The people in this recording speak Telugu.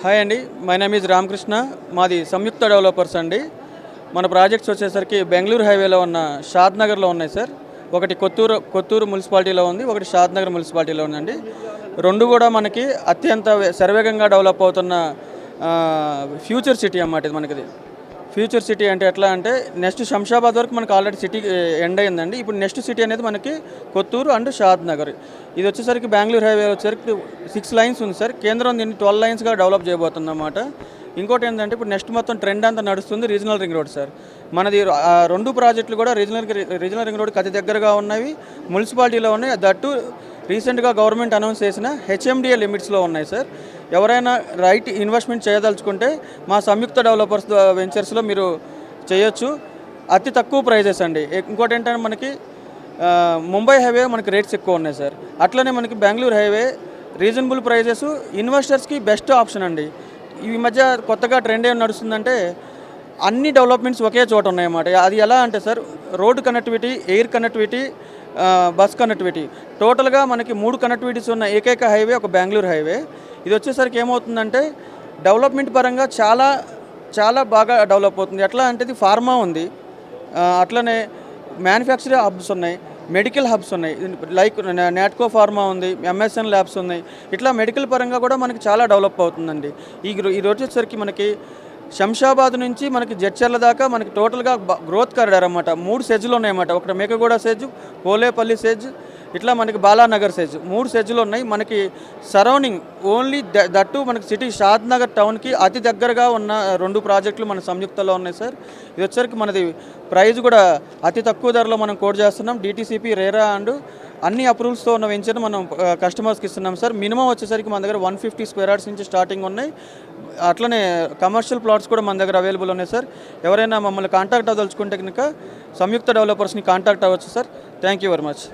హాయ్ అండి, మై నేమ్ ఈజ్ రామకృష్ణ. మాది సంయుక్త డెవలపర్స్ అండి. మన ప్రాజెక్ట్స్ వచ్చేసరికి బెంగళూరు హైవేలో ఉన్న షాద్ నగర్లో ఉన్నాయి సార్. ఒకటి కొత్తూరు మున్సిపాలిటీలో ఉంది, ఒకటి షాద్ నగర్ మున్సిపాలిటీలో ఉందండి. రెండు కూడా మనకి అత్యంత శరవేగంగా డెవలప్ అవుతున్న ఫ్యూచర్ సిటీ అన్నమాట. ఇది మనకి ఫ్యూచర్ సిటీ అంటే ఎట్లా అంటే నెక్స్ట్ శంషాబాద్ వరకు మనకు ఆల్రెడీ సిటీ ఎండ్ అయిందండి. ఇప్పుడు నెక్స్ట్ సిటీ అనేది మనకి కొత్తూరు అండ్ షాద్ నగర్. ఇది వచ్చేసరికి బెంగళూరు హైవే వచ్చేసరికి 6 లైన్స్ ఉంది సార్. కేంద్రం దీన్ని 12 లైన్స్గా డెవలప్ చేయబోతుంది అన్నమాట. ఇంకోటి ఏంటంటే ఇప్పుడు నెక్స్ట్ మొత్తం ట్రెండ్ అంతా నడుస్తుంది రీజనల్ రింగ్ రోడ్ సార్. మనది రెండు ప్రాజెక్టులు కూడా రీజనల్ రింగ్ రోడ్కి అతి దగ్గరగా ఉన్నవి, మున్సిపాలిటీలో ఉన్నాయి. దట్టు రీసెంట్గా గవర్నమెంట్ అనౌన్స్ చేసిన హెచ్ఎండిఏ లిమిట్స్లో ఉన్నాయి సార్. ఎవరైనా రైట్ ఇన్వెస్ట్మెంట్ చేయదలుచుకుంటే మా సంయుక్త డెవలపర్స్ వెంచర్స్లో మీరు చేయొచ్చు. అతి తక్కువ ప్రైజెస్ అండి. ఇంకోటి ఏంటంటే మనకి ముంబై హైవే మనకి రేట్స్ ఎక్కువ ఉన్నాయి సార్. అట్లనే మనకి బెంగళూరు హైవే రీజనబుల్ ప్రైజెస్, ఇన్వెస్టర్స్కి బెస్ట్ ఆప్షన్ అండి. ఈ మధ్య కొత్తగా ట్రెండ్ ఏం నడుస్తుందంటే అన్ని డెవలప్మెంట్స్ ఒకే చోట ఉన్నాయన్నమాట. అది ఎలా అంటే sir, road connectivity, air connectivity, bus connectivity, టోటల్గా మనకి 3 కనెక్టివిటీస్ ఉన్న ఏకైక హైవే ఒక బెంగళూరు హైవే. ఇది వచ్చేసరికి ఏమవుతుందంటే డెవలప్మెంట్ పరంగా చాలా చాలా బాగా డెవలప్ అవుతుంది. ఎట్లా అంటే ఇది ఫార్మా ఉంది, అట్లనే మ్యానుఫ్యాక్చరింగ్ హబ్స్ ఉన్నాయి, మెడికల్ హబ్స్ ఉన్నాయి, లైక్ నాట్కో ఫార్మా ఉంది, ఎంఎస్ఎన్ ల్యాబ్స్ ఉన్నాయి. ఇట్లా మెడికల్ పరంగా కూడా మనకి చాలా డెవలప్ అవుతుందండి. ఈ రోజు వచ్చేసరికి మనకి శంషాబాద్ నుంచి మనకి జడ్చర్ల దాకా మనకి టోటల్గా గ్రోత్ కారిడార్ అన్నమాట. 3 సెజ్లు ఉన్నాయన్నమాట. ఒకటి మేకగూడ సెజ్, పోలేపల్లి సెజ్, ఇట్లా మనకి బాలానగర్ సెజ్, 3 సెజ్లు ఉన్నాయి. మనకి సరౌండింగ్ ఓన్లీ దట్టు మనకి సిటీ షాద్ నగర్ టౌన్కి అతి దగ్గరగా ఉన్న 2 ప్రాజెక్టులు మన సంయుక్తలో ఉన్నాయి సార్. ఇది వచ్చేసరికి మనది ప్రైస్ కూడా అతి తక్కువ ధరలో మనం కోట్ చేస్తున్నాం. డిటీసీపీ, రేరా అండ్ అన్ని అప్రూవల్స్తో ఉన్న వెంచర్ మనం కస్టమర్స్కి ఇస్తున్నాం సార్. మినిమం వచ్చేసరికి మన దగ్గర 150 స్క్వేర్ యార్డ్స్ నుంచి స్టార్టింగ్ ఉన్నాయి. అట్లనే కమర్షియల్ ప్లాట్స్ కూడా మన దగ్గర అవైలబుల్ ఉన్నాయి సార్. ఎవరైనా మమ్మల్ని కాంటాక్ట్ అవ్వదలుచుకుంటే కనుక సంయుక్త డెవలపర్స్ని కాంటాక్ట్ అవ్వచ్చు sir. Thank you very much.